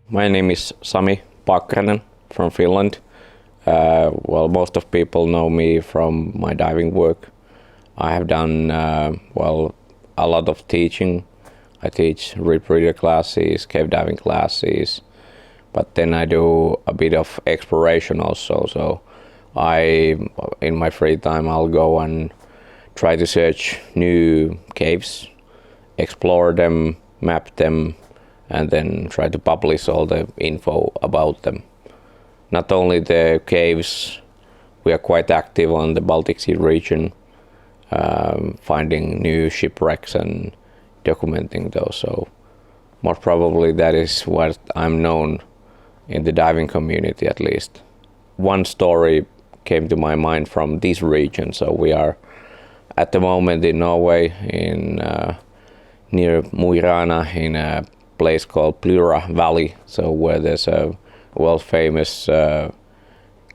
My name is Sami Paakkarinen from Finland. Well, most of people know me from my diving work. I have done a lot of teaching. I teach rip reader classes, cave diving classes, but then I do a bit of exploration also. So in my free time, I'll go and try to search new caves, explore them, map them, and then try to publish all the info about them. Not only the caves, we are quite active on the Baltic Sea region, finding new shipwrecks and documenting those. So most probably that is what I'm known in the diving community, at least. One story came to my mind from this region. So we are at the moment in Norway, near Mo i Rana, in a place called Plura Valley, so where there's a world famous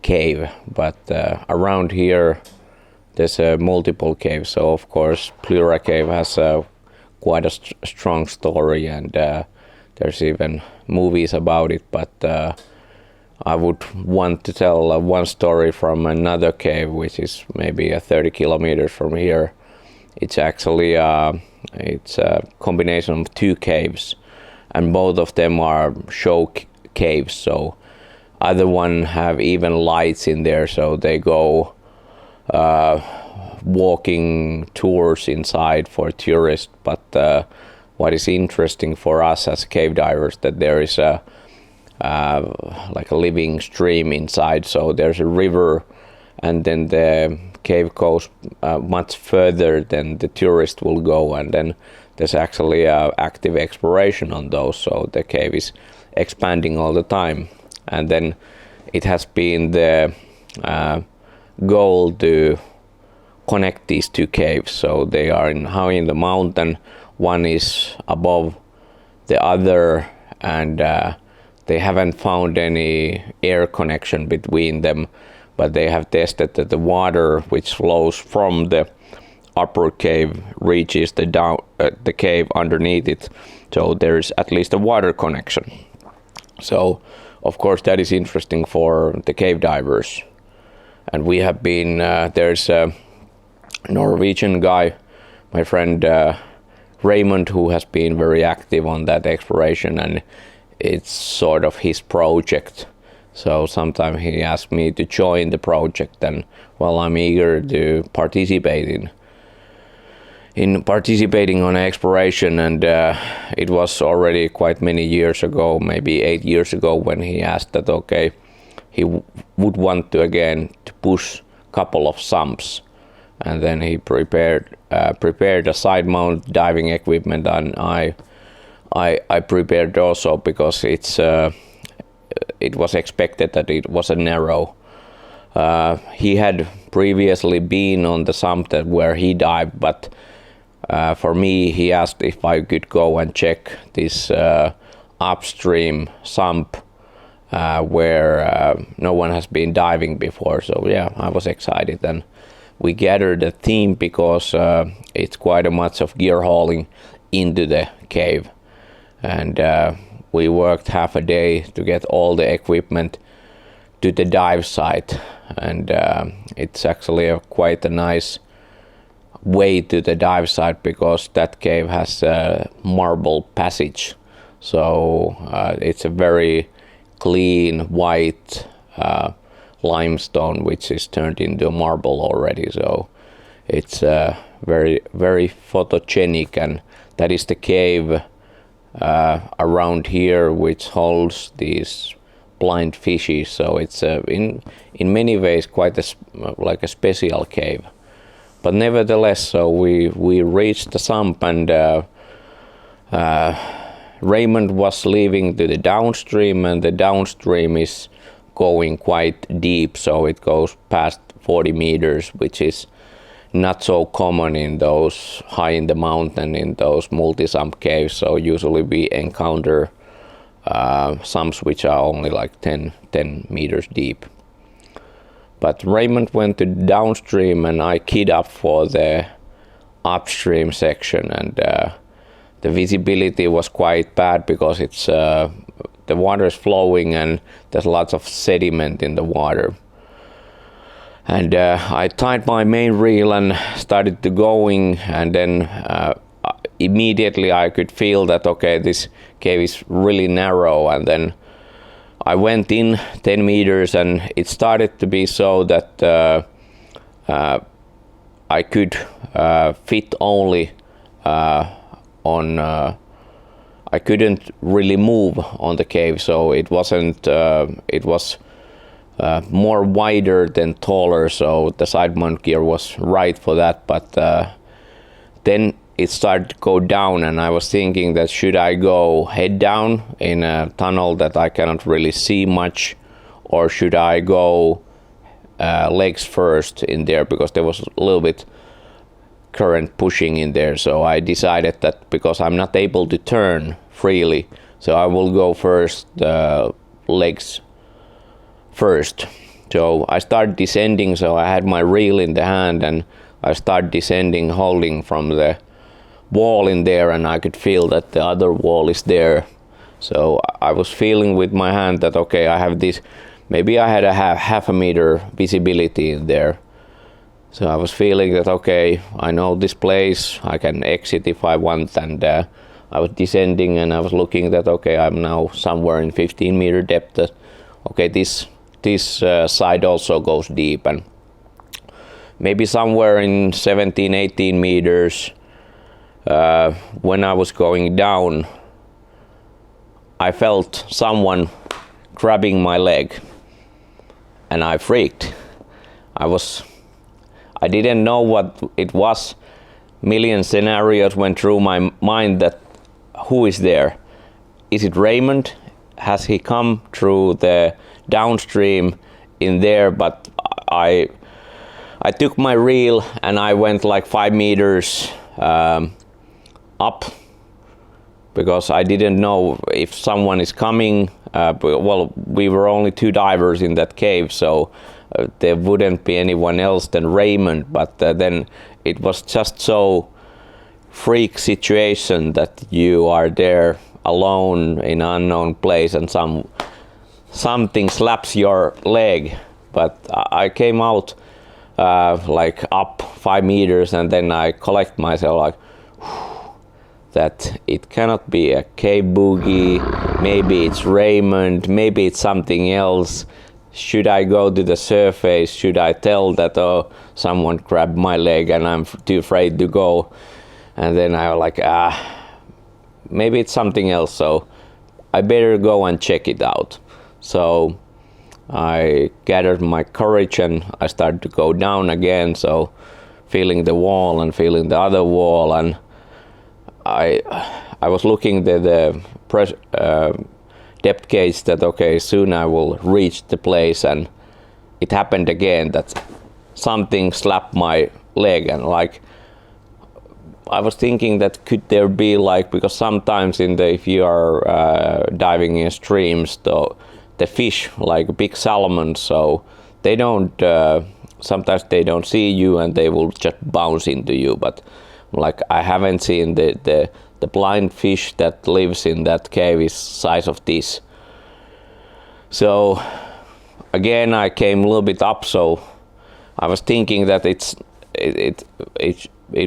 cave, but around here there's multiple caves. So of course Plura cave has quite a strong story, and there's even movies about it, but I would want to tell one story from another cave, which is maybe 30 kilometers from here. It's actually it's a combination of two caves, and both of them are show caves. So other one have even lights in there, so they go walking tours inside for tourists. But what is interesting for us as cave divers, that there is a like a living stream inside. So there's a river, and then the cave goes much further than the tourist will go, and then there's actually active exploration on those. So the cave is expanding all the time, and then it has been the goal to connect these two caves. So they are high in the mountain, one is above the other, and they haven't found any air connection between them, but they have tested that the water which flows from the upper cave reaches the cave underneath it, so there is at least a water connection. So of course that is interesting for the cave divers, and we have been there's a Norwegian guy, my friend Raymond, who has been very active on that exploration, and it's sort of his project. So sometimes he asked me to join the project, and well, I'm eager to participate in participating on exploration. And it was already quite many years ago, maybe 8 years ago, when he asked that okay, he would want to again to push a couple of sumps, and then he prepared a side mount diving equipment, and I prepared also, because it was expected that it was a narrow. He had previously been on the sump where he dived, but for me he asked if I could go and check this upstream sump where no one has been diving before. So yeah, I was excited, and we gathered a team because it's quite a much of gear hauling into the cave, and we worked half a day to get all the equipment to the dive site, and it's actually quite a nice way to the dive site, because that cave has a marble passage. So it's a very clean white limestone which is turned into marble already. So it's very, very photogenic, and that is the cave around here which holds these blind fishes. So it's in many ways quite like a special cave. But nevertheless, so we reached the sump, and Raymond was leaving to the downstream, and the downstream is going quite deep, so it goes past 40 meters, which is not so common in those high in the mountain, in those multi-sump caves. So usually we encounter sumps which are only like 10 meters deep. But Raymond went to downstream, and I keyed up for the upstream section, and the visibility was quite bad because it's the water is flowing and there's lots of sediment in the water. And I tied my main reel and started to going, and then immediately I could feel that okay, this cave is really narrow, and then I went in 10 meters and it started to be so that I could fit only on I couldn't really move on the cave, so it wasn't it was more wider than taller, so the side mount gear was right for that. But then it started to go down, and I was thinking that should I go head down in a tunnel that I cannot really see much, or should I go legs first in there, because there was a little bit current pushing in there. So I decided that because I'm not able to turn freely, so I will go first legs first. So I started descending, so I had my reel in the hand and I started descending, holding from the wall in there, and I could feel that the other wall is there. So I was feeling with my hand that okay, I have this, maybe I had a half a meter visibility in there. So I was feeling that okay, I know this place, I can exit if I want, and I was descending and I was looking that okay, I'm now somewhere in 15 meter depth. Okay, this side also goes deep, and maybe somewhere in 17-18 meters when I was going down, I felt someone grabbing my leg and I freaked. I didn't know what it was. Million scenarios went through my mind that who is there? Is it Raymond? Has he come through the downstream in there? But I took my reel and I went like 5 meters up, because I didn't know if someone is coming. Well, we were only 2 divers in that cave, so there wouldn't be anyone else than Raymond. But then it was just so freak situation that you are there alone in an unknown place and something slaps your leg. But I came out like up 5 meters, and then I collect myself like that it cannot be a cave boogie, maybe it's Raymond, maybe it's something else. Should I go to the surface? Should I tell that oh, someone grabbed my leg and I'm too afraid to go? And then I was like, maybe it's something else, so I better go and check it out. So I gathered my courage and I started to go down again, so feeling the wall and feeling the other wall, and I was looking at the depth gauge that okay, soon I will reach the place, and it happened again that something slapped my leg. And like I was thinking that could there be like, because sometimes if you are diving in streams, the fish like big salmon, so they don't sometimes they don't see you and they will just bounce into you. But like I haven't seen the blind fish that lives in that cave is size of this. So again I came a little bit up, so I was thinking that it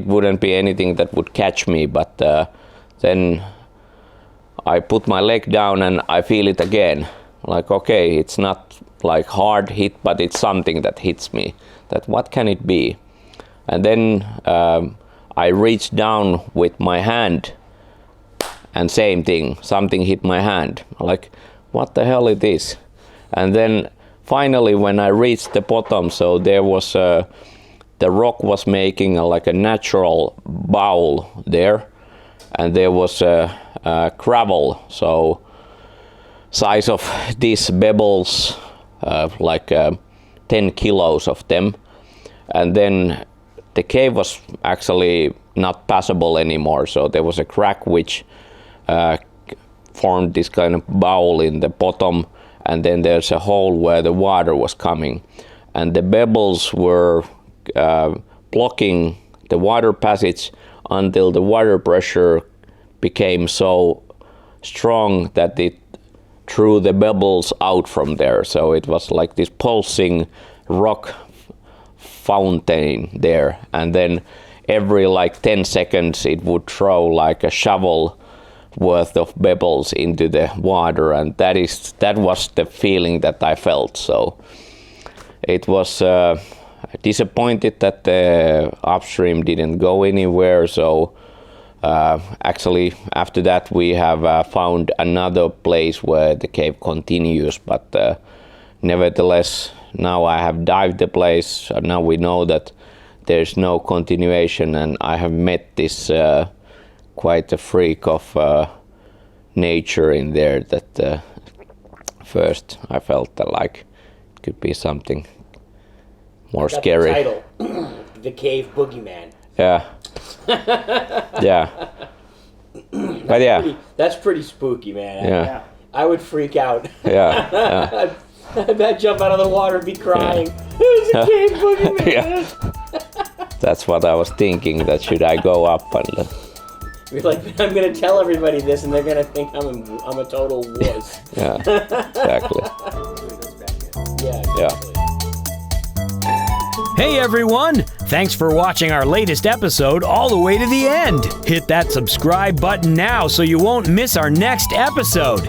wouldn't be anything that would catch me. But then I put my leg down and I feel it again. Like okay, it's not like hard hit, but it's something that hits me. That what can it be? And then I reached down with my hand, and same thing, something hit my hand. Like what the hell it is? And then finally when I reached the bottom, so there was the rock was making like a natural bowl there, and there was a gravel, so size of these pebbles, like 10 kilos of them. And then the cave was actually not passable anymore, so there was a crack which formed this kind of bowl in the bottom, and then there's a hole where the water was coming, and the pebbles were blocking the water passage until the water pressure became so strong that it threw the bubbles out from there. So it was like this pulsing rock fountain there, and then every like 10 seconds it would throw like a shovel worth of pebbles into the water, and that was the feeling that I felt. So it was disappointed that the upstream didn't go anywhere. So actually after that we have found another place where the cave continues, but nevertheless now I have dived the place. Now we know that there's no continuation, and I have met this quite a freak of nature in there that first I felt that like it could be something more scary. The title, The Cave Boogeyman. Yeah. Yeah. But yeah. That's pretty spooky, man. Yeah. I would freak out. Yeah. I'd jump out of the water and be crying. There's a cave boogeyman. Yeah. That's what I was thinking, that should I go up and Be like, I'm gonna tell everybody this, and they're gonna think I'm a total wuss. Yeah, exactly. Yeah, exactly. Hey everyone! Thanks for watching our latest episode all the way to the end. Hit that subscribe button now so you won't miss our next episode.